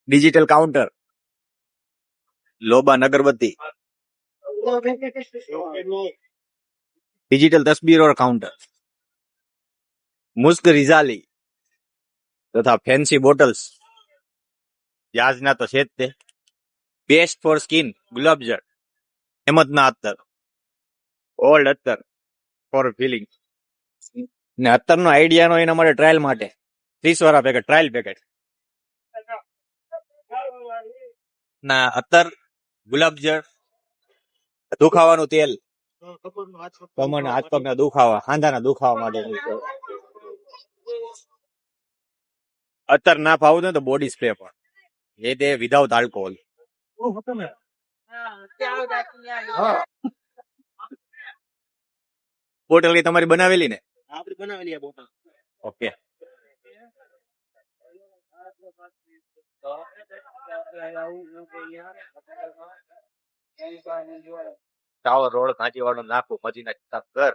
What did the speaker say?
digital counter, लोबान अगरबत्ती, digital तस्वीर और काउंटर, मुस्क रिजाली तथा फैंसी बोटल्स याजना तो છે જ તે बेस्ट फॉर स्किन गुलाब जल હેમતના અત્તર ઓલ્ડ અત્તર ફોર ફિલિંગ ને અત્તરનો આઈડિયાનો એના માટે ટ્રાયલ માટે 30 વાળા પેકેટ ટ્રાયલ પેકેટ ના અત્તર ગુલાબ જળ દુખાવાનું તેલ કમરના હાથ પગના દુખાવા હાંધાના દુખાવા માટે અત્તર ના ફાવતું તો બોડી સ્પ્રે પણ એ તે વિધાઉટ આલ્કોહોલ બોટલ કઈ તમારી બનાવેલી ને આપણી બનાવેલી બોટલ ઓકે ટાવર રોડ કાંચીવાડો નાખું મજીના ઘર